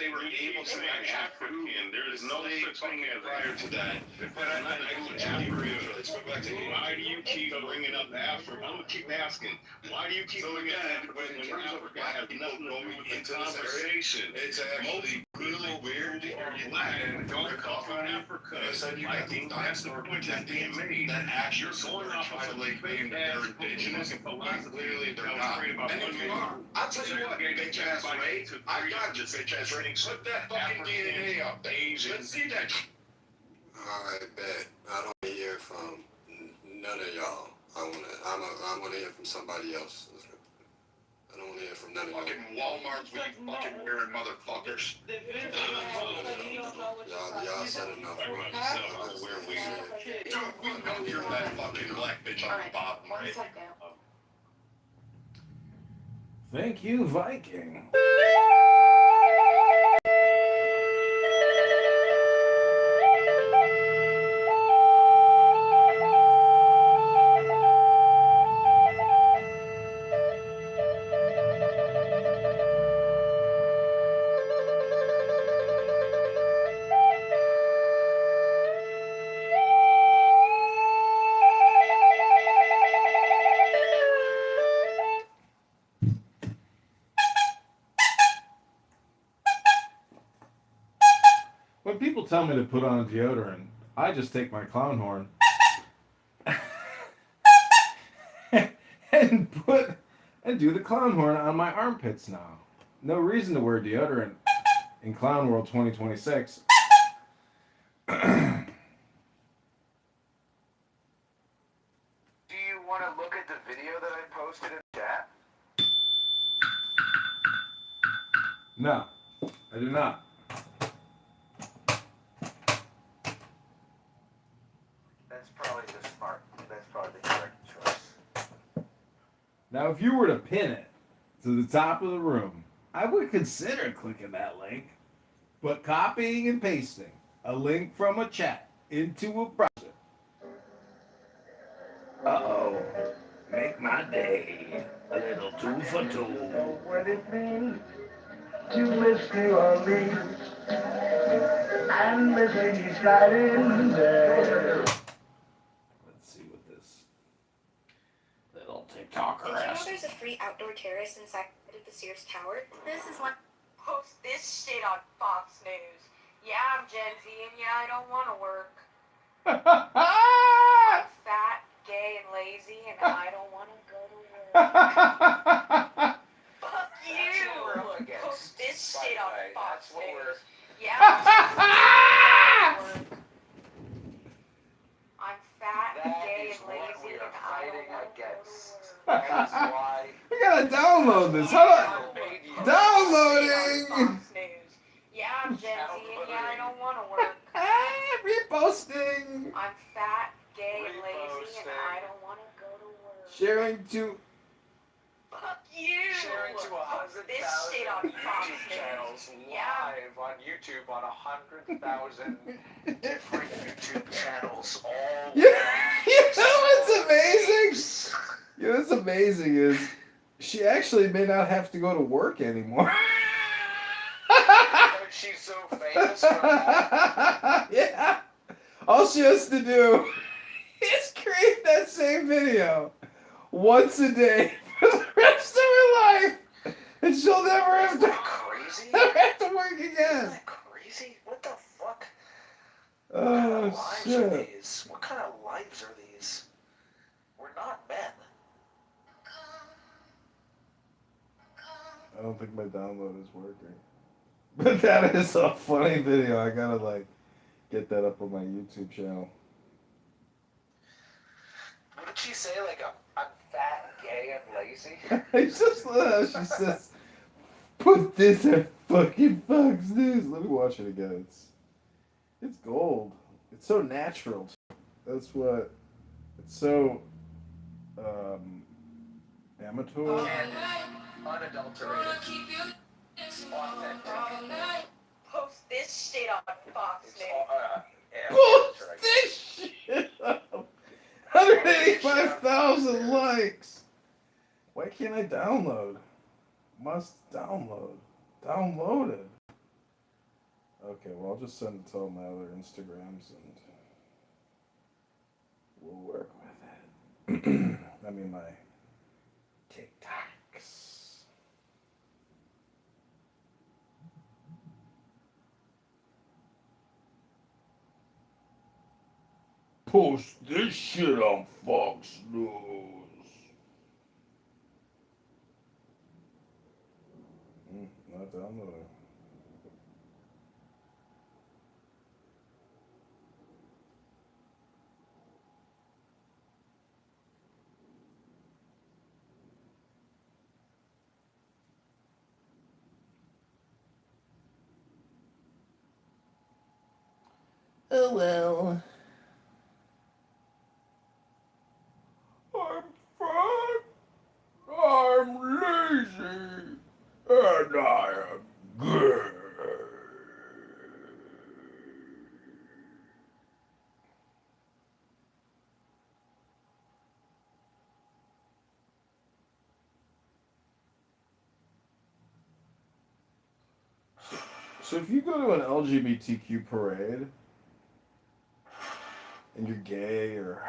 they were able to African. There is no such thing as prior to that. But I let's go back to why do you keep bringing up Africa? I'm gonna keep asking. Why do you keep bringing up Africa when Africa has nothing to do with the conversation? It's actually really weird. And don't talk about Africa. I think that's the point that's being made. That actually You're going off of a fake ass indigenous philosophy. Clearly they're not. And if you are, I'll tell you what, bitch ass Ray, I got you, bitch ass Ray. Put that fucking DNA up there. Let's see that. Alright, bet. I don't want to hear from none of y'all. I want to hear from somebody else. I don't want to hear from none of y'all. Fucking Walmart's with you fucking wearing motherfuckers. Y'all said enough. Dude, we know you're that fucking black bitch on the bottom, right? Thank you, Viking. When people tell me to put on deodorant, I just take my clown horn and do the clown horn on my armpits now. No reason to wear deodorant in Clown World 2026. Do you want to look at the video that I posted in chat? No, I do not. That's probably the correct choice. Now, if you were to pin it to the top of the room, I would consider clicking that link. But copying and pasting a link from a chat into a browser. Uh-oh. Make my day a little 2 for 2. What it means to miss New Orleans and the city's sliding there. Let's see what this little TikToker Did you know has. there's a free outdoor terrace inside of the Sears Tower? This is one. Post this shit on Fox News. Yeah, I'm Gen Z and yeah, I don't want to work. I'm fat, gay, and lazy and I don't want to go to work. Fuck you! Post this shit on Fox News. Yeah, I'm fat, gay, and lazy and I don't want to go to work. That is why I gotta download this. Hold on. Downloading. Yeah, I'm Gen Z and yeah, I don't want to work. Reposting. I'm fat, gay, and lazy and I don't want to go to work. Sharing to. Fuck you! sharing to Post this 100,000 shit on Fox YouTube News. channels Yeah. live on YouTube on 100,000 different YouTube channels all You know what's amazing? You know what's amazing is she actually may not have to go to work anymore. She's so famous for that. Yeah. All she has to do is create that same video once a day for the rest of her life, and she'll never have Isn't to, that crazy? never have to work Isn't again. that crazy? What the fuck? What kind Oh, of lives are shit. these? What kind of lives are these? We're not men. I don't think my download is working. But that is a funny video. I gotta, get that up on my YouTube channel. What did she say? Like, I'm fat, gay, and lazy? It's just she says, put this at fucking Fox News. Let me watch it again. It's gold. It's so natural. That's what. It's so amateur. Unadulterated. Authentic. Post this shit on Fox It's News. Post this shit up. 185,000 likes. Why can't I download? Must download. Downloaded. Okay, well, I'll just send it to all my other Instagrams and we'll work with it. I mean, my TikToks. Post this shit on Fox News. Not downloading. Oh well. I'm fat, I'm lazy, and I am gay. So if you go to an LGBTQ parade and you're gay or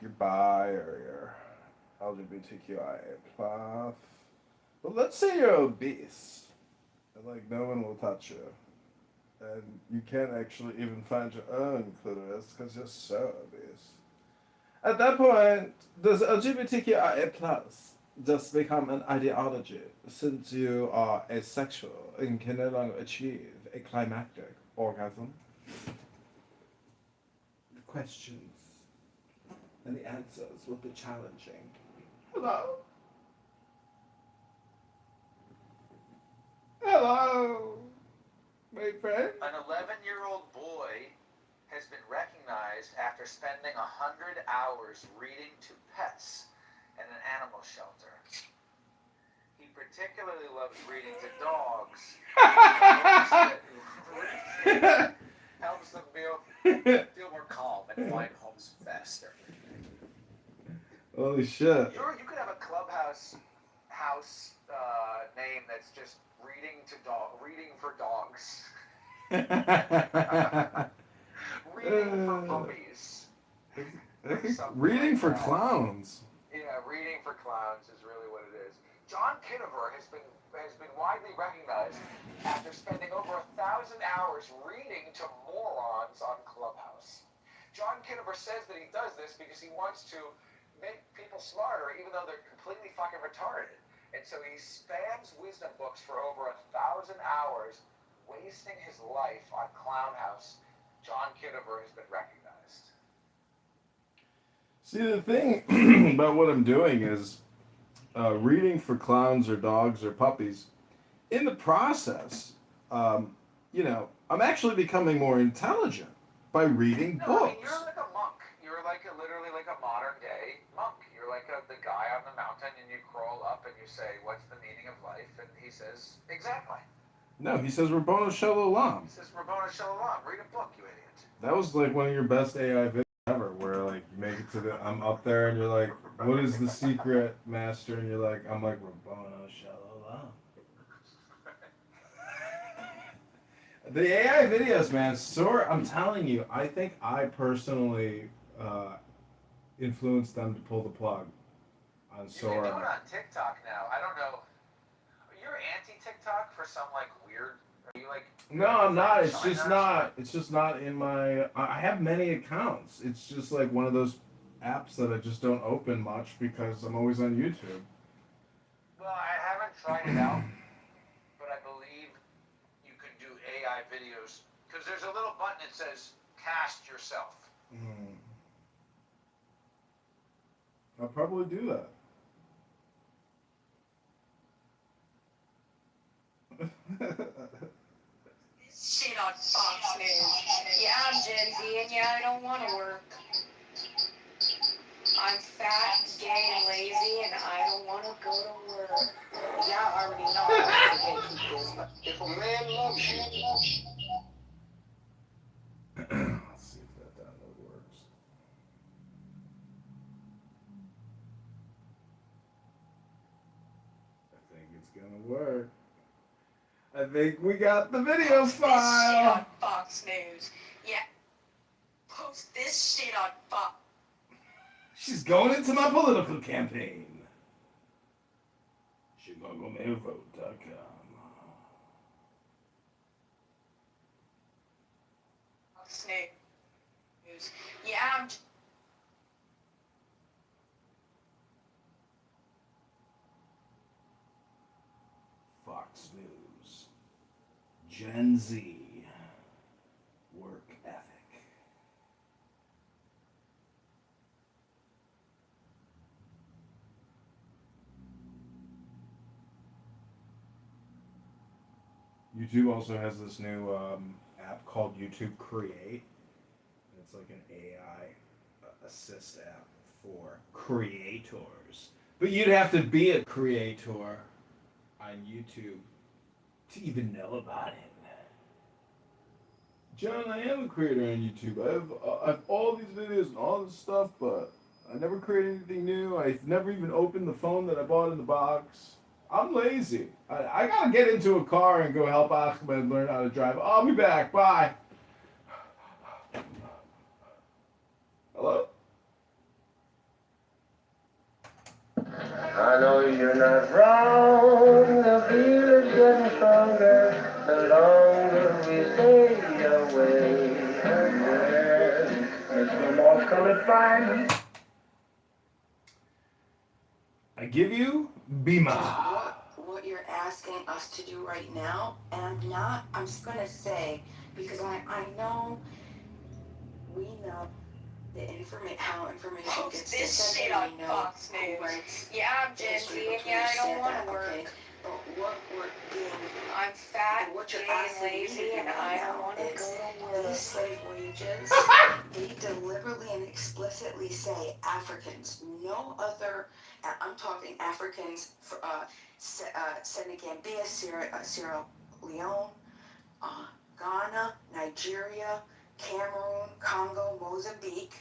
you're bi or you're LGBTQIA plus, but let's say you're obese and like no one will touch you and you can't actually even find your own clitoris because you're so obese. At that point, does LGBTQIA plus just become an ideology since you are asexual and can no longer achieve a climactic orgasm? The questions and the answers will be challenging. Hello? Hello, my friend? An 11-year-old boy has been recognized after spending 100 hours reading to pets in an animal shelter. He particularly loves reading to dogs. Helps them feel more calm and find homes faster. Holy shit. You could have a clubhouse house name that's just reading for dogs. Reading for puppies. Reading like for that. clowns. Yeah, reading for clowns is really what it is. John Kitover has been widely recognized after spending over 1,000 hours reading to morons on Clubhouse. John Kitover says that he does this because he wants to make people smarter, even though they're completely fucking retarded. And so he spams wisdom books for over 1,000 hours, wasting his life on Clownhouse. John Kitover has been recognized. See, the thing about what I'm doing is reading for clowns or dogs or puppies. In the process, I'm actually becoming more intelligent by reading No, books. I mean, you're like a monk. You're literally like a modern day monk. You're like the guy on the mountain, and you crawl up and you say, "What's the meaning of life?" And he says, "Exactly." No, he says Rabboni Shalom. He says, "Rabboni Shalom." Read a book, you idiot. That was like one of your best AI videos ever, where like you make it to I'm up there and you're like, what is the secret, master? And you're like, I'm like, Rabboni Shalom. The AI videos, man, I'm telling you, I think I personally influenced them to pull the plug on You can do it Sora. on TikTok now. I don't know. You're anti-TikTok for some like weird. Are you like? No, I'm not. It's China just or not. It's just not in my. I have many accounts. It's just like one of those apps that I just don't open much because I'm always on YouTube. Well, I haven't tried it out, but I believe you can do AI videos because there's a little button that says "cast yourself." I'll probably do that. Shit on Fox News. Yeah, I'm Gen Z, and yeah, I don't want to work. I'm fat, gay, and lazy, and I don't want to go to work. Yeah, I already know I can't keep this, but if a man loves you, Let's see if that download works. I think it's gonna work. I think we got the video This shit file. on Fox News. Yeah. Post this shit on Fox. She's going into my political campaign. ChicagoMailVote.com. Fox News. Yeah, I'm. Fox News. Gen Z. Work ethic. YouTube also has this new app called YouTube Create. It's like an AI assist app for creators. But you'd have to be a creator on YouTube to even know about it. John, I am a creator on YouTube. I have all these videos and all this stuff, but I never created anything new. I've never even opened the phone that I bought in the box. I'm lazy. I gotta get into a car and go help Ahmed learn how to drive. I'll be back. Bye. Hello? I know you're not wrong, the feeling's getting stronger, the longer we stay away. And then, Mr. Moss colored fine. I give you Bima. What you're asking us to do right now, and I'm just gonna say, because I know, we know how information Post gets this shit disseminated. on We know Fox who News. writes Yeah, I'm Gen Z, history and books, we yeah, I don't understand want that, to work. okay? But what we're being, I'm fat, what you're gay, and asking me to lazy, do and right I now don't want to is go to these work. slave voyages, they deliberately and explicitly say Africans, no other, I'm talking Africans, Senegambia, Sierra Leone, Ghana, Nigeria, Cameroon, Congo, Mozambique,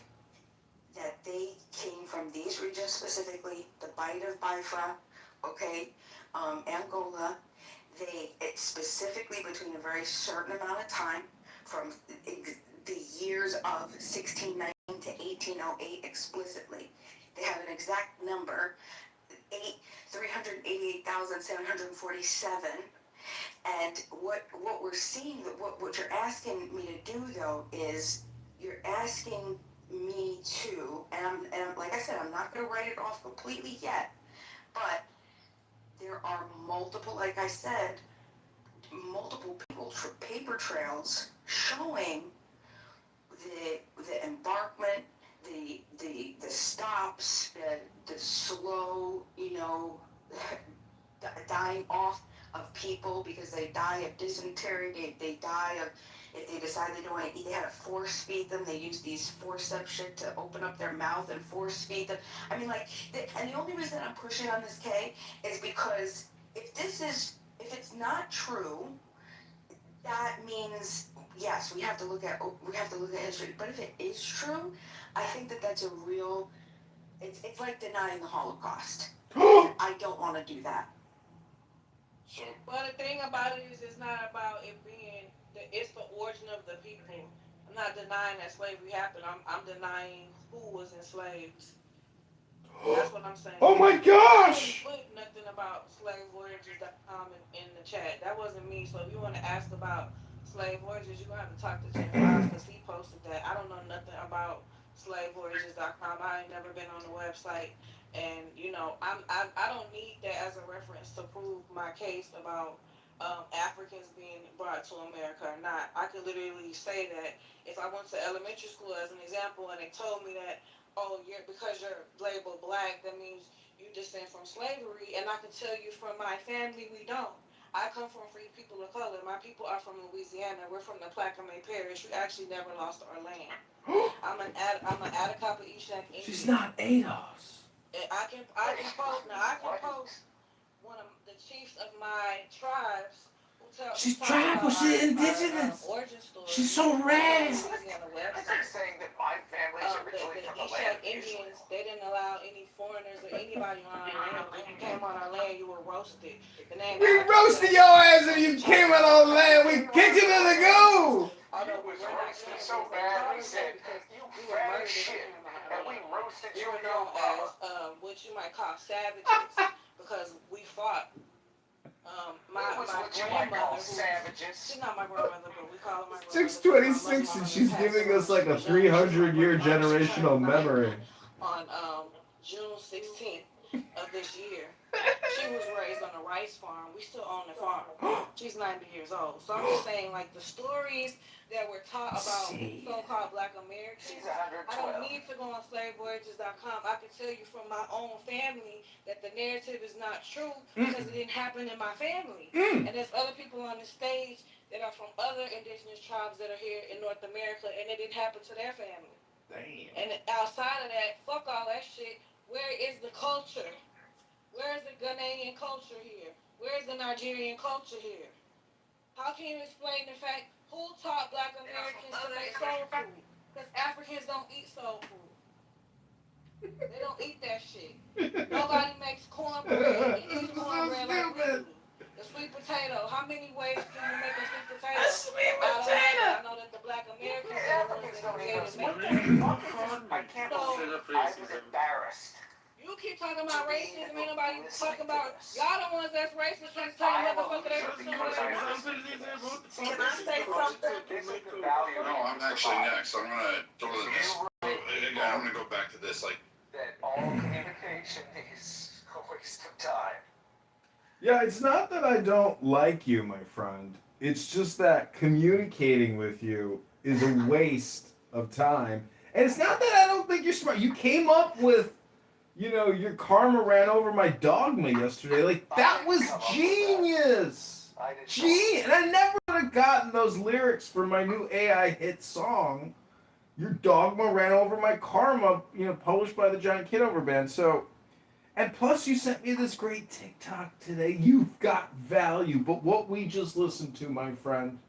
that they came from these regions specifically, the Bight of Biafra, okay, Angola. It's specifically between a very certain amount of time, from the years of 1619 to 1808 explicitly. They have an exact number, 388,747. And what we're seeing, what you're asking me to do though is, you're asking me to, and like I said, I'm not going to write it off completely yet, but there are multiple, like I said, multiple paper trails showing the embarkment, the stops, the slow, dying off of people because they die of dysentery, they die of, if they decide they don't want to eat, they had to force feed them. They use these forceps shit to open up their mouth and force feed them. I mean, and the only reason I'm pushing on this, K, is because if it's not true, that means, yes, we have to look at history. But if it is true, I think that's a real, it's like denying the Holocaust. I don't want to do that. Well, the thing about it is, it's not about it being it's the origin of the people. I'm not denying that slavery happened. I'm denying who was enslaved. That's what I'm saying. Oh my gosh! I didn't put nothing about slavevoyages.com in the chat. That wasn't me. So if you want to ask about slave voyages, you're gonna have to talk to Jen Files because he posted that. I don't know nothing about slavevoyages.com. I ain't never been on the website. And I don't need that as a reference to prove my case about Africans being brought to America or not. I could literally say that if I went to elementary school as an example and they told me that, oh, because you're labeled black, that means you descend from slavery, and I can tell you from my family, we don't. I come from free people of color. My people are from Louisiana. We're from the Plaquemine Parish. We actually never lost our land. I'm an Atacapa Ishak Indian. She's not ADOS. I can post one of the chiefs of my tribes who She's tribal. She's indigenous. Origin story. She's so rad. Is it saying that my family's originally from the East land Coast Indians, they didn't allow any foreigners or anybody on our land. When you came on our land, you were roasted. The name We African roasted is your actually ass if from you the came out Chinese on word land. We kicked you to the goo. although You we was were not roasted cannibals, so they bad called we us said, that because you we were fat murdered as if we shit. came on our And we land. roasted We you were and your known mama. as what you might call savages because we fought. My What you might call grandmother, who savages. she's not my grandmother, but we call her my grandmother because my mother 626, and has she's passed giving away us when like she a was young. She's my 300-year grandma. She generational turned 90 memory. on June 16th of this year. She was raised on a rice farm. We still own the farm. She's 90 years old. So I'm just saying, like, the stories that were taught about so-called Black Americans, She's I don't 112. need to go on slavevoyages.com. I can tell you from my own family that the narrative is not true because it didn't happen in my family. And there's other people on the stage that are from other indigenous tribes that are here in North America, and it didn't happen to their family. Damn. And outside of that, fuck all that shit. Where is the culture? Where is the Ghanaian culture here? Where is the Nigerian culture here? How can you explain the fact who taught Black Americans to make soul food? Because Africans don't eat soul food. They don't eat that shit. Nobody makes cornbread and eats cornbread like we do. The sweet potato. How many ways can you make a sweet potato? I know that the Black Americans are the ones that created it. I can't believe I was embarrassed. You keep talking about racism, ain't nobody talking about y'all the ones that's racist trying to tell you motherfucker they were Can I say something? No, I'm actually next. I'm gonna throw this. Again, I'm gonna go back to this. Like, That all communication is a waste of time. Yeah, it's not that I don't like you, my friend. It's just that communicating with you is a waste of time. And it's not that I don't think you're smart. You came up with, your karma ran over my dogma yesterday. Like, that was genius. And I never would have gotten those lyrics for my new AI hit song. Your dogma ran over my karma, published by the Giant Kitover band. So, and plus you sent me this great TikTok today. You've got value. But what we just listened to, my friend,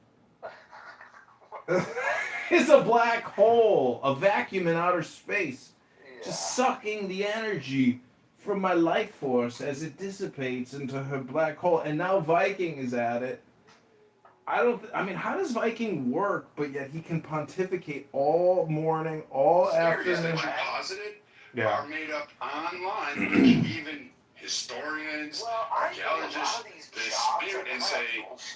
is a black hole, a vacuum in outer space, just sucking the energy from my life force as it dissipates into her black hole. And now Viking is at it. How does Viking work, but yet he can pontificate all morning, all stories afternoon? that you posited Yeah. are made up online, which even historians, archaeologists dispute and say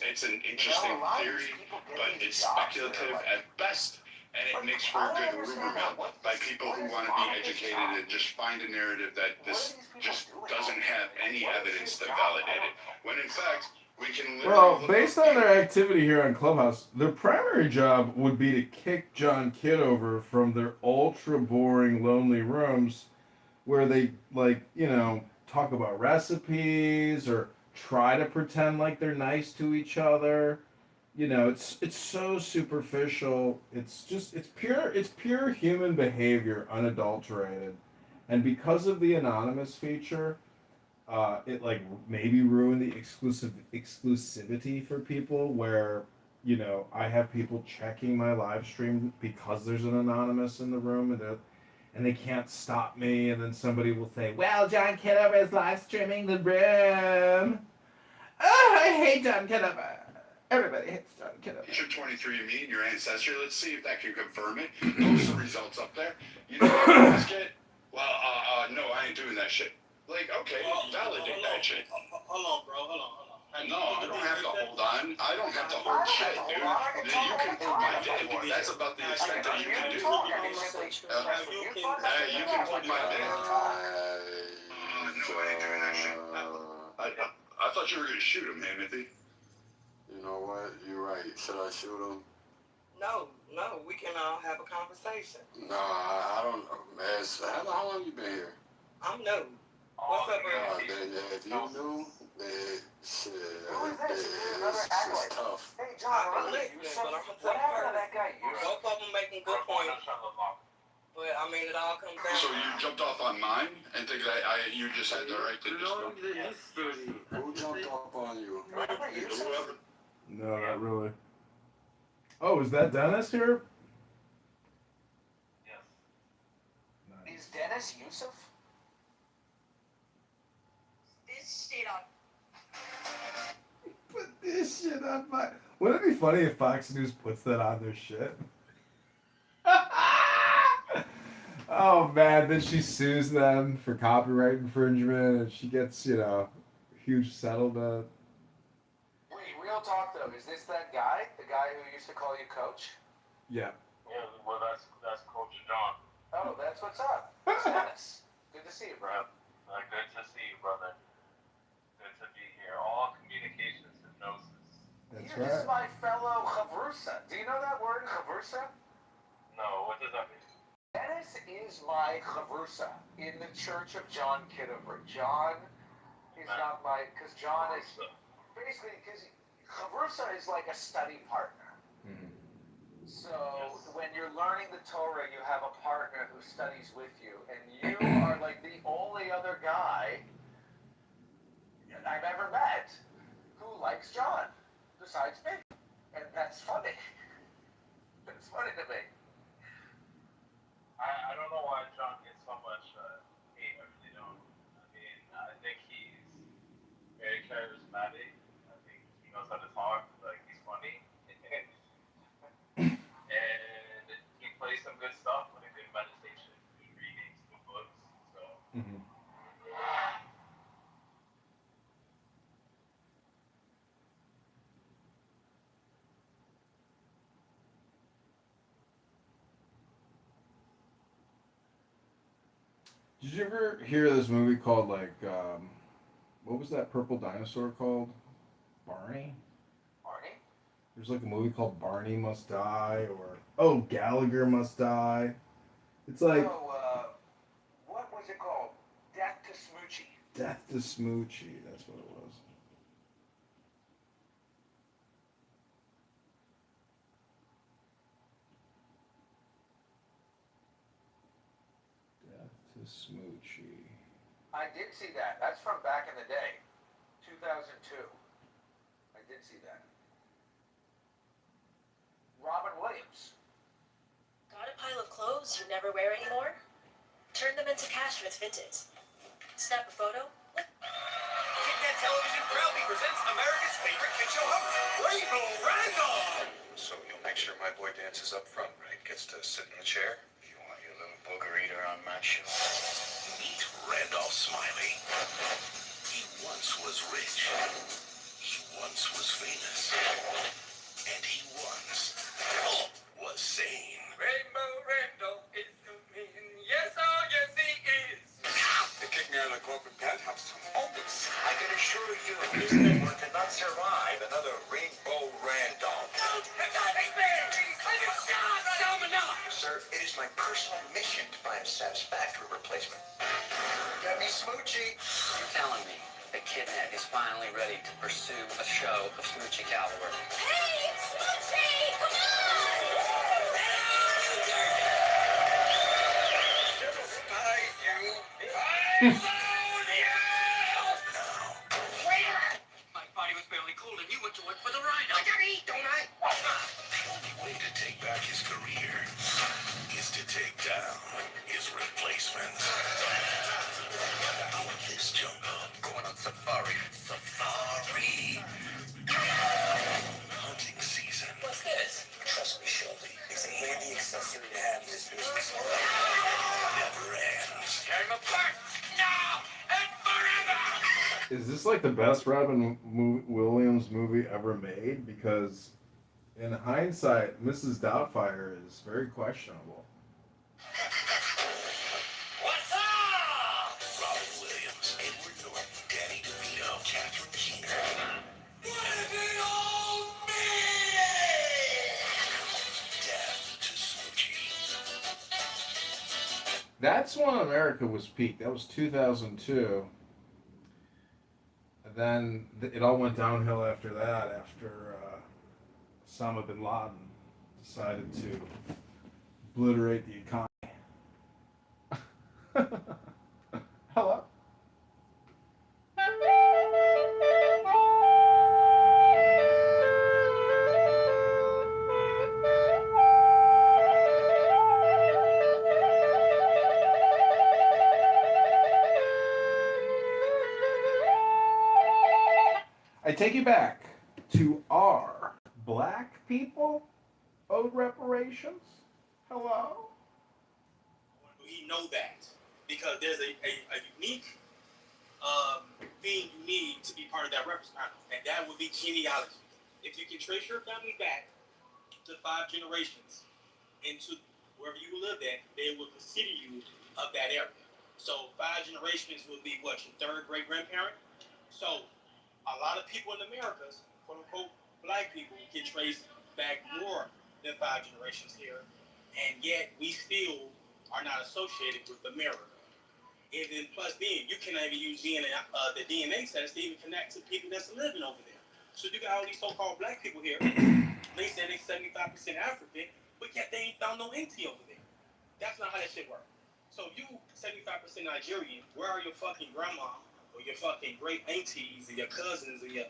it's an interesting theory, but it's speculative at best, and it makes for a good rumor mill by people who want to be educated and just find a narrative that this just doesn't have any evidence to validate it, when in fact, we can literally Well, based on their activity here on Clubhouse, their primary job would be to kick John Kitover from their ultra boring, lonely rooms where they, talk about recipes or try to pretend like they're nice to each other. It's so superficial. It's pure human behavior, unadulterated. And because of the anonymous feature, it maybe ruined the exclusivity for people where I have people checking my live stream because there's an anonymous in the room and they can't stop me, and then somebody will say, well, John Kitover is live streaming the room. Oh, I hate John Kitover. Everybody hates John Kitover. Get your 23andMe and your ancestry. Let's see if that can confirm it. Post the results up there. You know what you always get? Well, no, I ain't doing that shit. Like, okay, validate that shit. Hold on, bro. Hold on. No, I don't have to hold on. I don't have to hold shit, dude. You can hold my dick. That's about the extent that you can do. You can hold my dick. No, I ain't doing that shit. I thought you were gonna shoot him, Timothy. You know what? You're right. Should I shoot him? No, we can have a conversation. Nah, I don't know, man. How long you been here? I'm new. What's up, bro? If you knew, then shit, it's tough. Hey, John, I'm listening, but I'm gonna tell you first. Both of them making good points. But I mean, it all comes down. So you jumped off on mine and think that you just had the right to just go? Who jumped off on you? Whoever. No, not really. Oh, is that Dennis here? Yes. Dennis Yusuf? This shit on. Put this shit on my. Wouldn't it be funny if Fox News puts that on their shit? Oh man, then she sues them for copyright infringement and she gets, a huge settlement. Wait, real talk though, is this that guy? The guy who used to call you coach? Yeah. Yeah, well, that's Coach John. Oh, that's what's up. It's Dennis. Good to see you, bro. Good to see you, brother. Good to be here. All communications hypnosis. That's This is right. my fellow chavrusa. Do you know that word, chavrusa? No, what does that mean? Dennis is my chavrusa in the Church of John Kitover. John is not my, because John is basically, because chavrusa is like a study partner. Mm-hmm. So when you're learning the Torah, you have a partner who studies with you, and you are like the only other guy I've ever met who likes John, besides me. And that's funny. It's funny to me. I don't know why John gets so much hate. I really don't. I mean, I think he's very charismatic. I think he knows how to talk. Like, he's funny. And he plays some good stuff, like good meditation, good readings, good books. So. Mm-hmm. Did you ever hear this movie called what was that purple dinosaur called? Barney? Barney? There's like a movie called Barney Must Die or Gallagher Must Die. It's like What was it called? Death to Smoochie. Death to Smoochie, that's what it was. Death to Smoochie. I did see that. That's from back in the day. 2002. I did see that. Robin Williams. Got a pile of clothes you never wear anymore? Turn them into cash with Vinted. Snap a photo. Kidnet Television proudly presents America's favorite kid show host, Rainbow Randolph. So you'll make sure my boy dances up front, right? Gets to sit in the chair. You want your little booger eater on my show? Meet Randolph Smiley. He once was rich. He once was famous. And he once was sane. Rainbow Randolph is the man. Yes, oh yes he is. They kicked me out of the corporate penthouse. Almost. I can assure you, this network cannot survive another Rainbow Randolph. Sir, it is my personal mission to find a satisfactory replacement. Get me Smoochie. You're telling me that Kidnet is finally ready to pursue a show of Smoochie caliber? Hey, it's Smoochie! Come on! My body was barely cool and you went to work for the rhino. I gotta eat, don't I? The only way to take back his career is to take down his replacements. Out of this jungle, going on safari. Safari. Hunting season. What's this? Trust me, Shelby. It's a handy accessory to have in this business. Never ends. Tear him apart now and forever. Is this like the best Robin Williams movie ever made? Because in hindsight, Mrs. Doubtfire is very questionable. What's up? Robin Williams, Edward Norton, Danny DeVito, Catherine Keener. What is it all mean? Death to Smoochie. That's when America was peaked. That was 2002. And then it all went downhill after that, after Osama bin Laden decided to obliterate the economy. Hello? I take you back to our black people owed reparations. Hello? We know that because there's a unique thing you need to be part of that reference panel, and that would be genealogy. If you can trace your family back to 5 generations into wherever you lived at, they will consider you of that area. So 5 generations would be what, your 3rd great grandparent? So a lot of people in America's, quote unquote, black people can trace back more than 5 generations here, and yet we still are not associated with America. And then plus then, you cannot even use DNA, the DNA test to even connect to people that's living over there. So you got all these so-called black people here. They say they 75% African, but yet they ain't found no NT over there. That's not how that shit works. So if you 75% Nigerian, where are your fucking grandma or your fucking great aunties and your cousins and your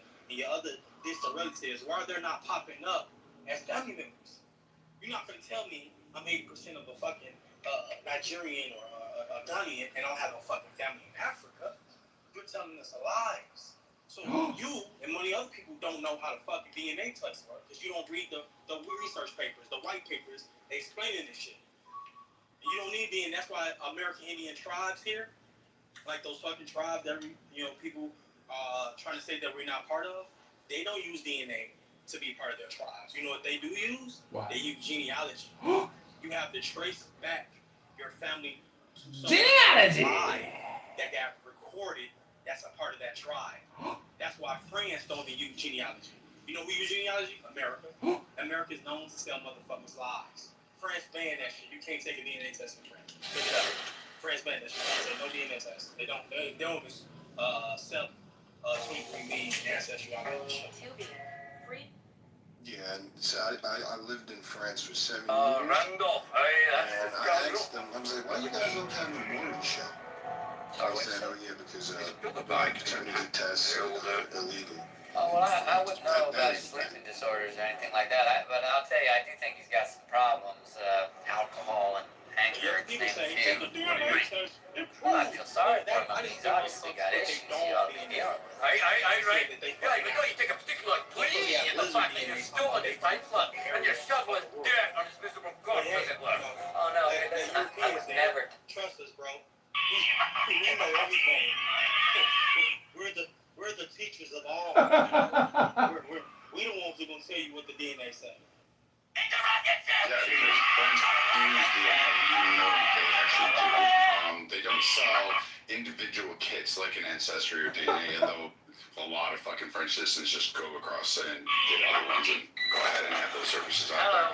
other distant relatives? Why are they not popping up as family members? You're not gonna tell me I'm 80% of a fucking Nigerian or a Ghanaian and I don't have no fucking family in Africa. You're telling us lies. So you and many other people don't know how the fucking DNA tests work because you don't read the research papers, the white papers explaining this shit. And you don't need DNA. That's why American Indian tribes here, like those fucking tribes that people trying to say that we're not part of, they don't use DNA to be part of their tribes. You know what they do use? What? They use genealogy. You have to trace back your family Genealogy that got recorded. That's a part of that tribe. That's why France don't even use genealogy. You know who use genealogy? America. America is known to sell motherfuckers lies. France banned that shit. You can't take a DNA test in France. Look it up. France banned that shit. They say no DNA test. They don't even sell 23andMe ancestry out of shit. Yeah, and so I lived in France for 7 years. Randolph, and I asked them, I was like, why you guys don't have a morning show? They said, oh yeah, because paternity tests are illegal. Oh, well, I wouldn't know about his sleeping disorders or anything like that, but I'll tell you, I do think he's got some problems, alcohol and anger, to name a few. Well, I feel sorry for him. I mean, he's obviously got issues he ought to be dealing with. Right. Yeah, but no, you take a particular plea in the fact that you're still in this time slot and you're shoveling dirt on his miserable corpse, as it were. Oh, no, listen, I would never... Trust us, bro. We know everything. We're the teachers of all. We the ones who gonna tell you what the DNA says. Yeah, because friends use DNA, even though they actually do. They don't sell individual kits like an Ancestry or DNA, though a lot of fucking French citizens just go across and get other ones and go ahead and have those services out there.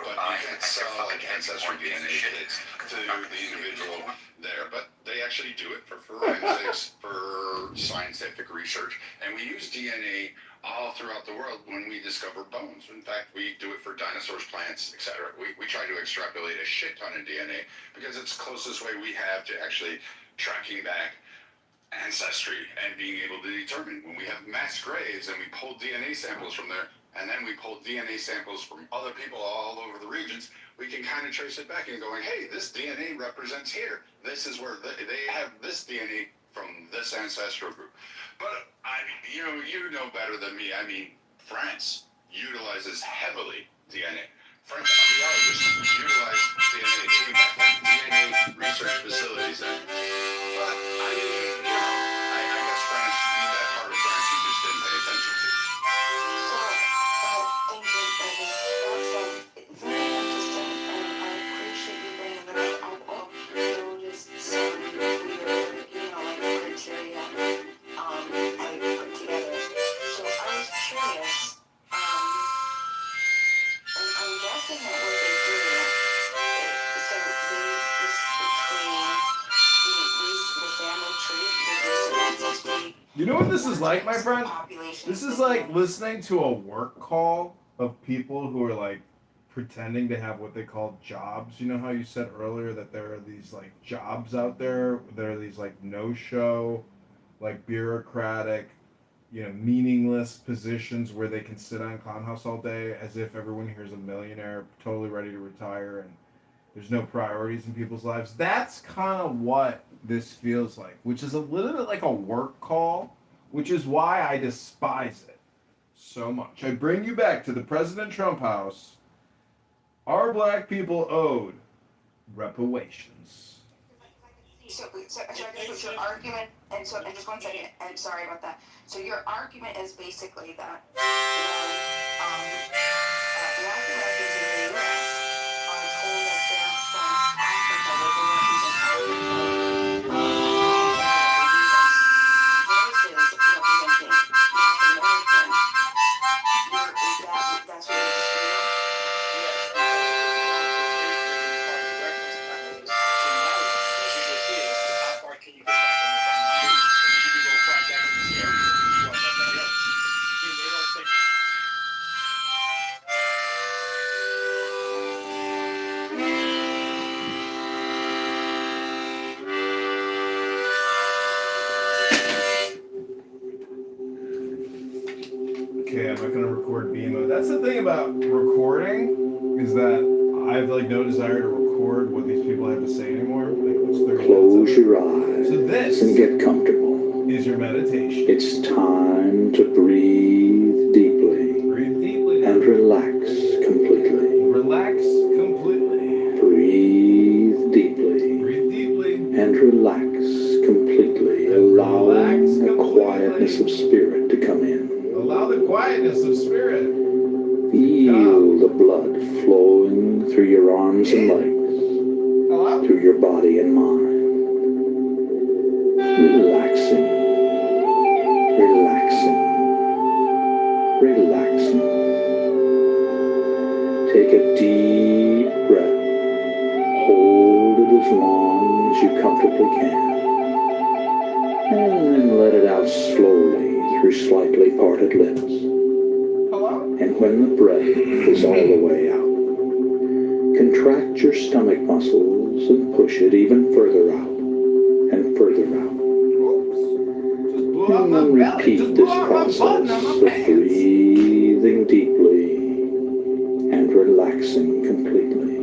But you can't sell like Ancestry DNA kits to the individual there. But they actually do it for forensics, for scientific research, and we use DNA all throughout the world when we discover bones. In fact, we do it for dinosaurs, plants, etc. We try to extrapolate a shit ton of DNA because it's the closest way we have to actually tracking back ancestry and being able to determine when we have mass graves and we pull DNA samples from there, and then we pull DNA samples from other people all over the regions, we can kind of trace it back and going, hey, this DNA represents here. This is where they have this DNA from this ancestral group. But I mean, you know better than me. I mean, France utilizes heavily DNA. French archaeologists utilize DNA to invent DNA research facilities. But I mean, I guess France, that part of France, you just didn't pay attention to. Thank you. That's very interesting, and I appreciate you bringing that up. I've noticed some weird, criteria I put together. So I was curious, and I'm guessing that what they do, so the family tree, the ancestry. You know what this is like, my friend? This is like listening to a work call of people who are like pretending to have what they call jobs. You know how you said earlier that there are these like jobs out there? There are these like no-show, like bureaucratic, meaningless positions where they can sit on Clown House all day as if everyone here is a millionaire, totally ready to retire, and there's no priorities in people's lives. That's kind of what this feels like, which is a little bit like a work call which is why I despise it so much. I bring you back to the President Trump house. Our black people owed reparations. So I guess what's your argument, and just 1 second, and sorry about that. So your argument is basically that black Americans in the U.S. are told that they're from Africa, that they represent Africa, versus representing black Americans. That's what you're disputing? Okay, I'm not gonna record BMO. That's the thing about recording, is that I have like no desire to record what these people have to say anymore. Like, it's 30 Close your eyes so this and get comfortable. Is your meditation. It's time to breathe deeply. Breathe deeply and relax completely. Relax completely. Breathe deeply. Breathe deeply. And relax completely. Allowing the quietness of spirit to come in. Allow the quietness of spirit. Feel the blood flowing through your arms and legs, through your body and mind. Relaxing, relaxing, relaxing. Take a deep breath. Hold it as long as you comfortably can. And then let it out slowly through slightly parted lips. And when the breath is all the way out, contract your stomach muscles and push it even further out and further out. And then repeat this process of breathing deeply and relaxing completely.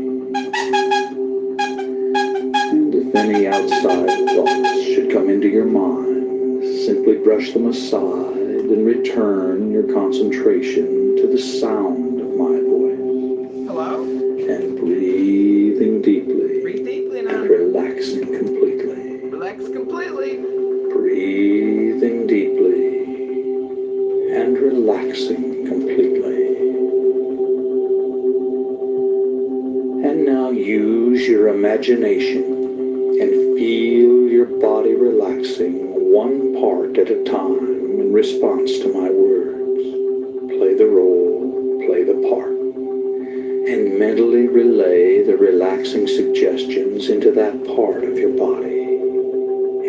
And if any outside thoughts should come into your mind, simply brush them aside and return your concentration to the sound of my voice. Hello? And breathing deeply. Breathe deeply now. And relaxing completely. Relax completely. Breathing deeply and relaxing completely. And now use your imagination and feel your body relaxing one part at a time in response to my words. Play the role, play the part, and mentally relay the relaxing suggestions into that part of your body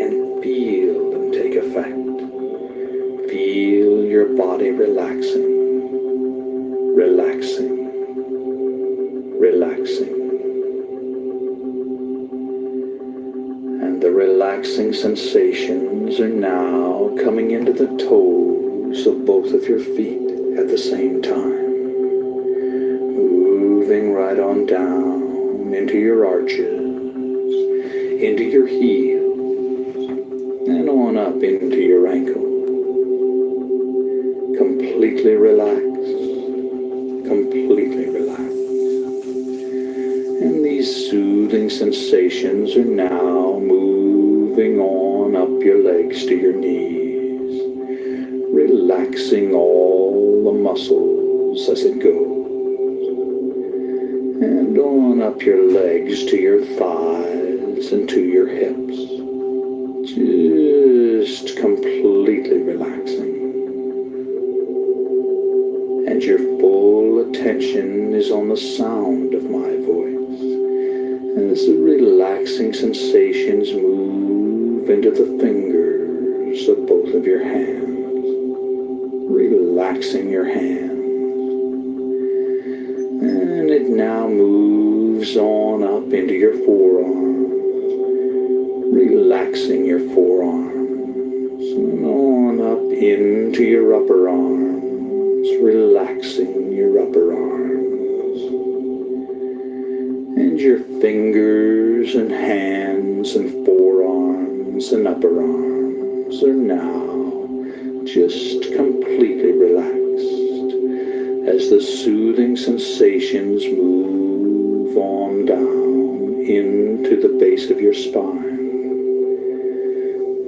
and feel them take effect. Feel your body relaxing, relaxing, relaxing. And the relaxing sensations are now coming into the toes of both of your feet at the same time. Moving right on down into your arches, into your heels, and on up into your ankles. Completely relaxed, completely relaxed. And these soothing sensations are now moving on up your legs to your knees, relaxing all the muscles as it goes. And on up your legs to your thighs and to your hips. Just completely relaxing. And your full attention is on the sound of my voice. As the relaxing sensations move into the fingers of both of your hands. Relaxing your hands. And it now moves on up into your forearms, relaxing your forearms, and on up into your upper arms, relaxing your upper arms. And your fingers and hands and forearms and upper arms are now just completely relaxed as the soothing sensations move on down into the base of your spine,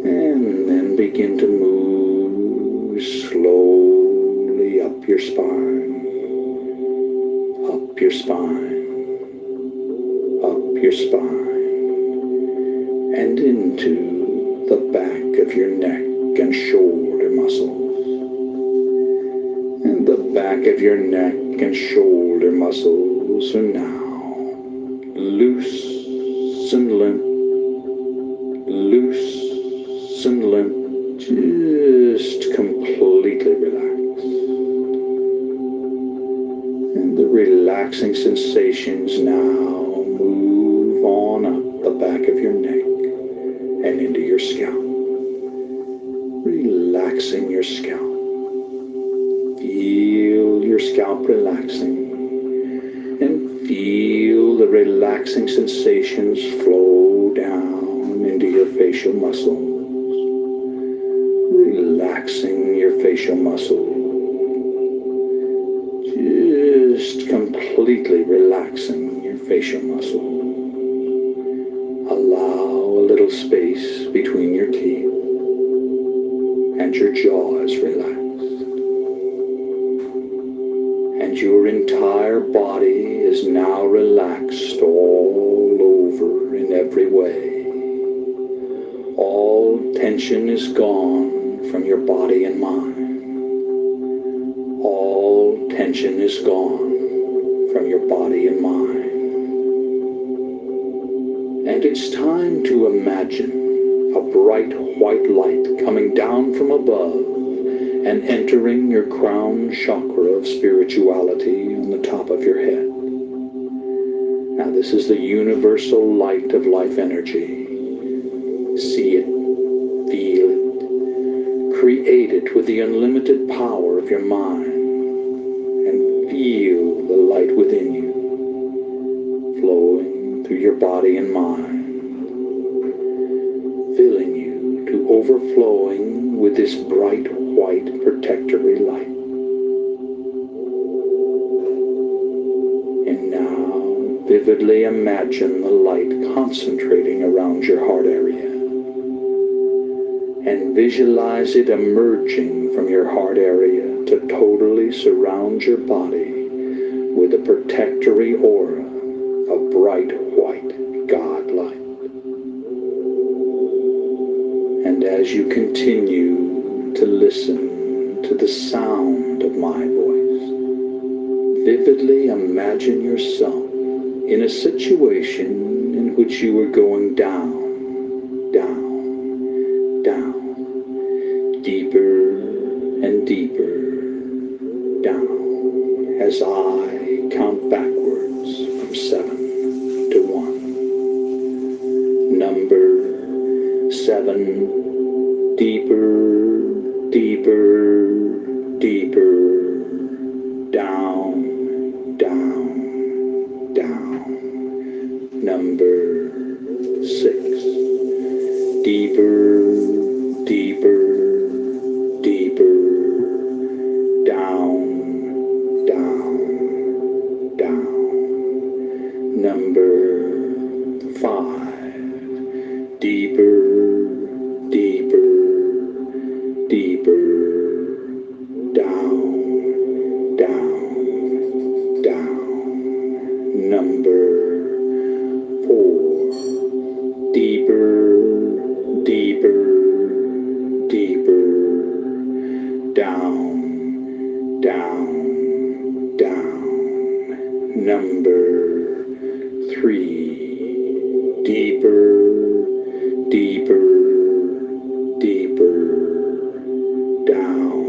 and then begin to move slowly up your spine, up your spine, up your spine, and into the back of your neck and shoulder muscles. And the back of your neck and shoulder muscles are now loose and limp, loose and limp, just completely relaxed. And the relaxing sensations now move on up the back of your neck and into your scalp, relaxing your scalp. Feel your scalp relaxing, and feel the relaxing sensations flow down into your facial muscles, relaxing your facial muscles, just completely relaxing your facial muscles. Allow a little space between your teeth, and your jaw is relaxed. And your entire body is now relaxed all over in every way. All tension is gone from your body and mind. All tension is gone from your body and mind. And it's time to imagine a bright white light coming down from above and entering your crown chakra of spirituality on the top of your head. Now this is the universal light of life energy. See it, feel it, create it with the unlimited power of your mind, and feel the light within you, flowing through your body and mind, filling you to overflowing with this bright white protectory light. And now vividly imagine the light concentrating around your heart area, and visualize it emerging from your heart area to totally surround your body with a protectory aura of bright white God light. And as you continue to listen to the sound of my voice, vividly imagine yourself in a situation in which you are going down, down, down, deeper and deeper down, as I count backwards from 7 to 1. Number 7, deeper, deeper, deeper, down, down, down. Number 6, deeper, deeper, deeper, down, down, down. Number 5, deeper, deeper, deeper, down, down, down. Number 4, deeper, deeper, deeper, down, down, down. Number 3, deeper, deeper, deeper, down,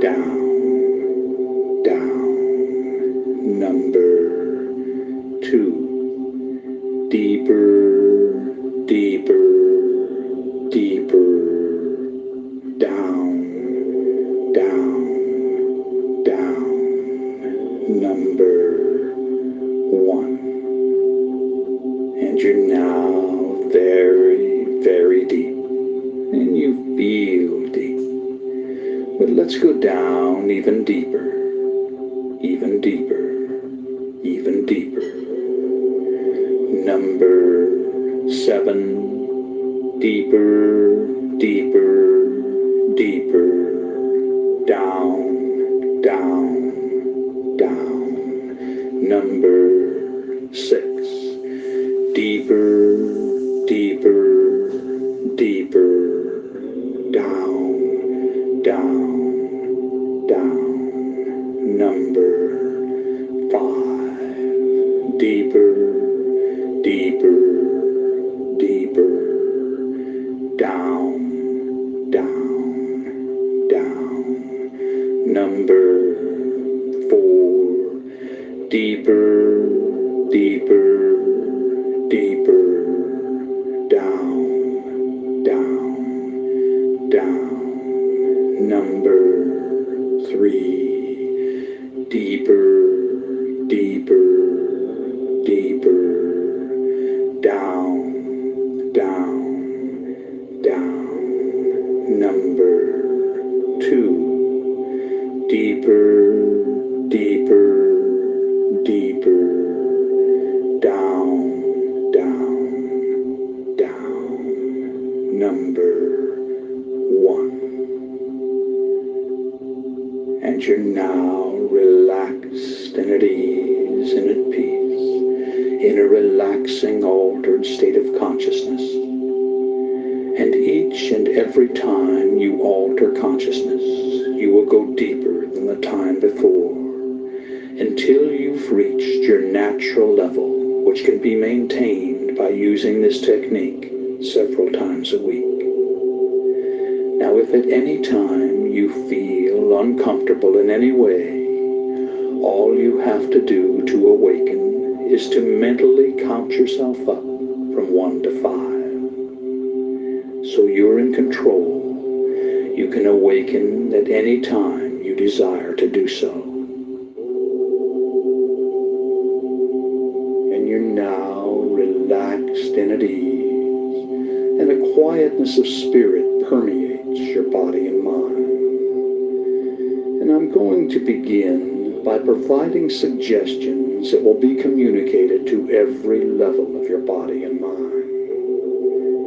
down, down. Number 2, deeper, deeper, deeper, down, down, down. Number 1. And you're now very, very deep, and you feel deep, let's go down even deeper, even deeper, even deeper. Number 7, deeper, deeper, deeper, down, down, down. Number 6, deeper, deeper, deeper, down, down, down. Number 5, deeper, deeper, deeper, down, down, down. Number 4, deeper, deeper, deeper, down, down, down. Number 3, deeper, deeper, deeper, down, down, down. Number 2, deeper, deeper, deeper, down, down, down. Number 1. And you're now relaxed and at ease and at peace in a relaxing, altered state of consciousness. And each and every time you alter consciousness, you will go deeper than the time before, until you've reached your natural level, which can be maintained by using this technique several times a week. Now, if at any time you feel uncomfortable in any way, all you have to do to awaken is to mentally count yourself up from 1 to 5. So you're in control. You can awaken at any time you desire to do so. And you're now relaxed and at ease, and a quietness of spirit permeates your body and mind. And I'm going to begin by providing suggestions that will be communicated to every level of your body and mind.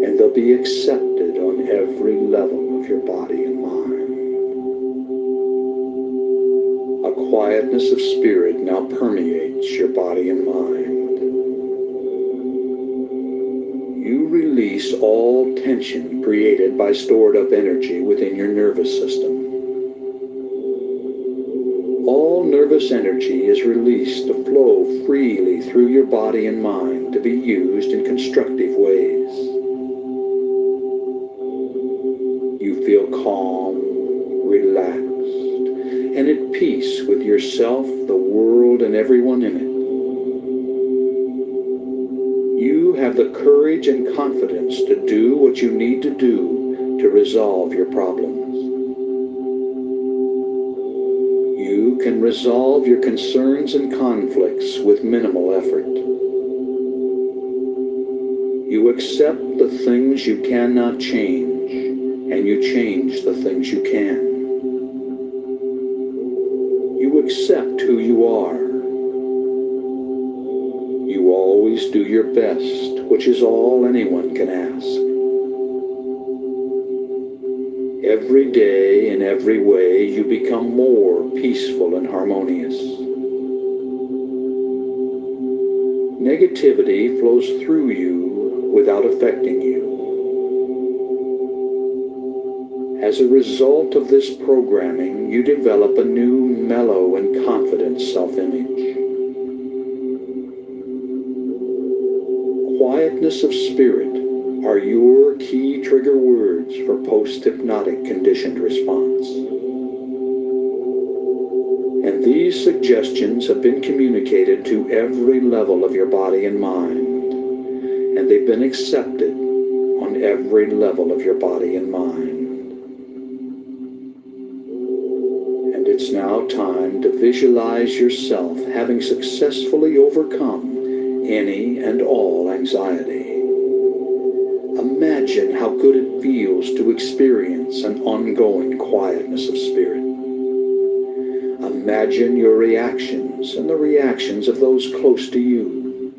And they'll be accepted on every level of your body and mind. A quietness of spirit now permeates your body and mind. You release all tension created by stored up energy within your nervous system. All nervous energy is released to flow freely through your body and mind to be used in constructive ways. You feel calm, relaxed, and at peace with yourself, the world, and everyone in it. You have the courage and confidence to do what you need to do to resolve your problems. You can resolve your concerns and conflicts with minimal effort. You accept the things you cannot change, and you change the things you can. You accept who you are. You always do your best, which is all anyone can ask. Every day, in every way, you become more peaceful and harmonious. Negativity flows through you without affecting you. As a result of this programming, you develop a new, mellow, and confident self-image. Quietness of spirit are your key trigger words for post-hypnotic conditioned response. And these suggestions have been communicated to every level of your body and mind, and they've been accepted on every level of your body and mind. And it's now time to visualize yourself having successfully overcome any and all anxiety. Imagine how good it feels to experience an ongoing quietness of spirit. Imagine your reactions and the reactions of those close to you.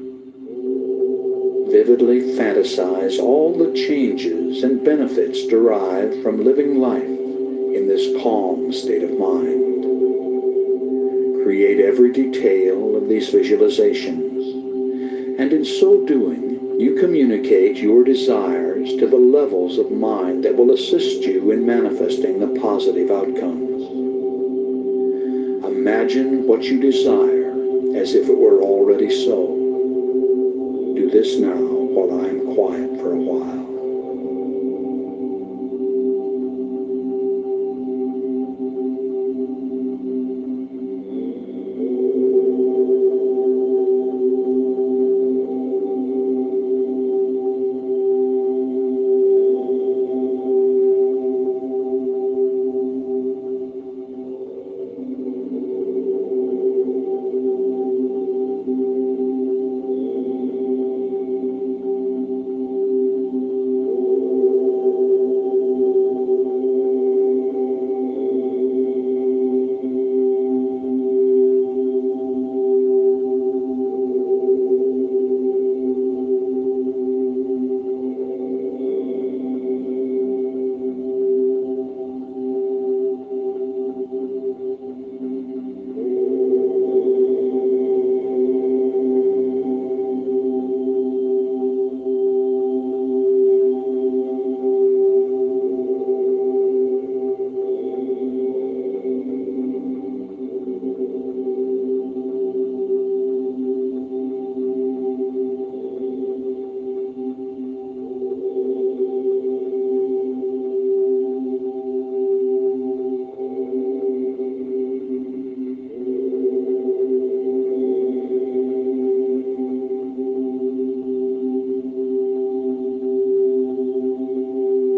Vividly fantasize all the changes and benefits derived from living life in this calm state of mind. Create every detail of these visualizations, and in so doing, you communicate your desires to the levels of mind that will assist you in manifesting the positive outcomes. Imagine what you desire as if it were already so. Do this now while I am quiet for a while.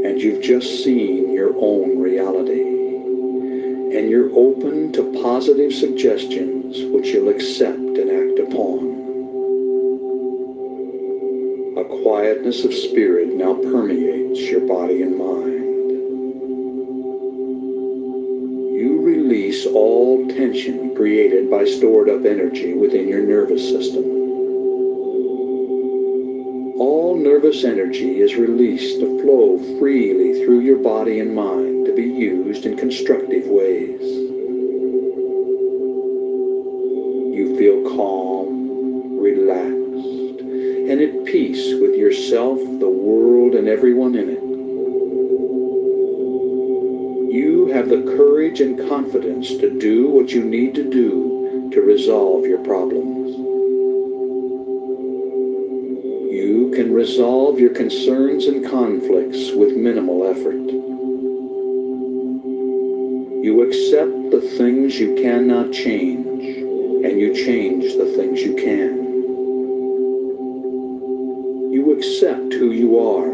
And you've just seen your own reality, and you're open to positive suggestions which you'll accept and act upon. A quietness of spirit now permeates your body and mind. You release all tension created by stored up energy within your nervous system. All nervous energy is released to flow freely through your body and mind to be used in constructive ways. You feel calm, relaxed, and at peace with yourself, the world, and everyone in it. You have the courage and confidence to do what you need to do to resolve your problems. You can resolve your concerns and conflicts with minimal effort. You accept the things you cannot change, and you change the things you can. You accept who you are.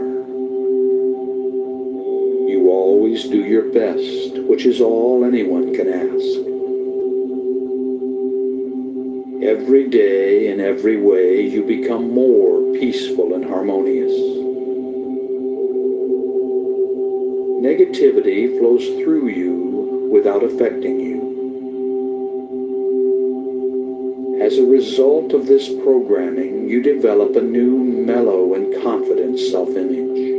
You always do your best, which is all anyone can ask. Every day, in every way, you become more peaceful and harmonious. Negativity flows through you without affecting you. As a result of this programming, you develop a new mellow and confident self-image.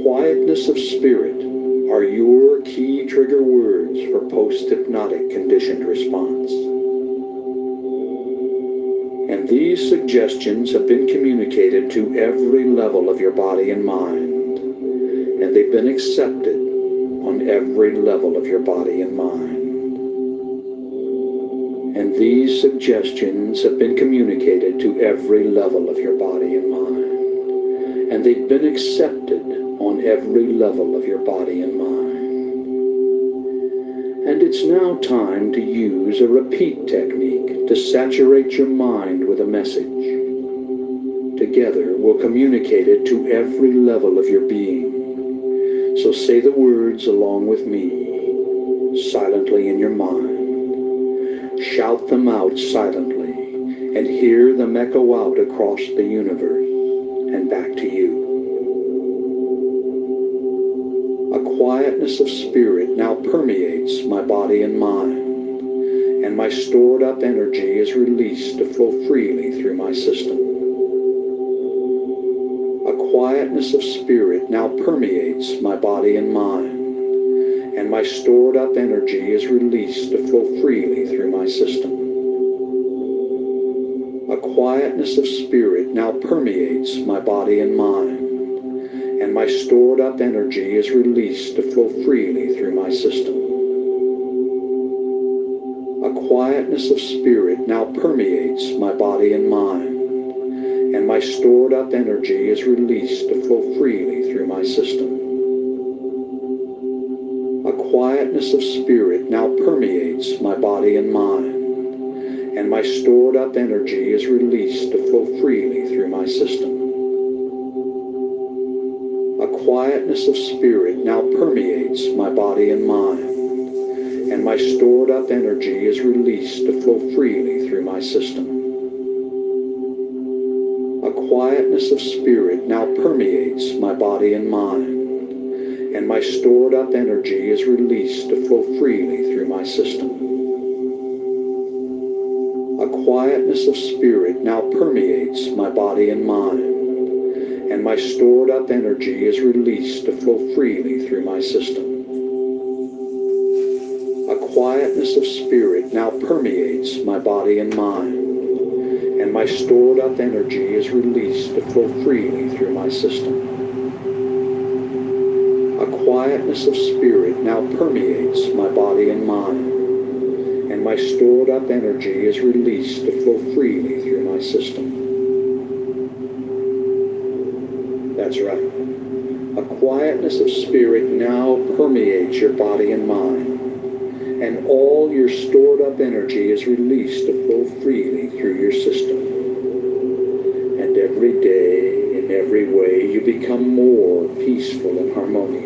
Quietness of spirit are your key trigger words for post-hypnotic conditioned response. And these suggestions have been communicated to every level of your body and mind, and they've been accepted on every level of your body and mind. And these suggestions have been communicated to every level of your body and mind, and they've been accepted on every level of your body and mind. And it's now time to use a repeat technique to saturate your mind with a message. Together, we'll communicate it to every level of your being. So say the words along with me, silently in your mind. Shout them out silently, and hear them echo out across the universe and back to you. A quietness of spirit now permeates my body and mind, and my stored up energy is released to flow freely through my system. A quietness of spirit now permeates my body and mind, and my stored up energy is released to flow freely through my system. A quietness of spirit now permeates my body and mind, and my stored up energy is released to flow freely through my system. A quietness of spirit now permeates my body and mind, and my stored up energy is released to flow freely through my system. A quietness of spirit now permeates my body and mind, and my stored up energy is released to flow freely through my system. A quietness of spirit now permeates my body and mind, and my stored up energy is released to flow freely through my system. A quietness of spirit now permeates my body and mind, and my stored up energy is released to flow freely through my system. A quietness of spirit now permeates my body and mind, and my stored up energy is released to flow freely through my system. A quietness of spirit now permeates my body and mind, and my stored up energy is released to flow freely through my system. A quietness of spirit now permeates my body and mind, and my stored up energy is released to flow freely through my system. That's right. A quietness of spirit now permeates your body and mind, and all your stored up energy is released to flow freely through your system. And every day, in every way, you become more peaceful and harmonious.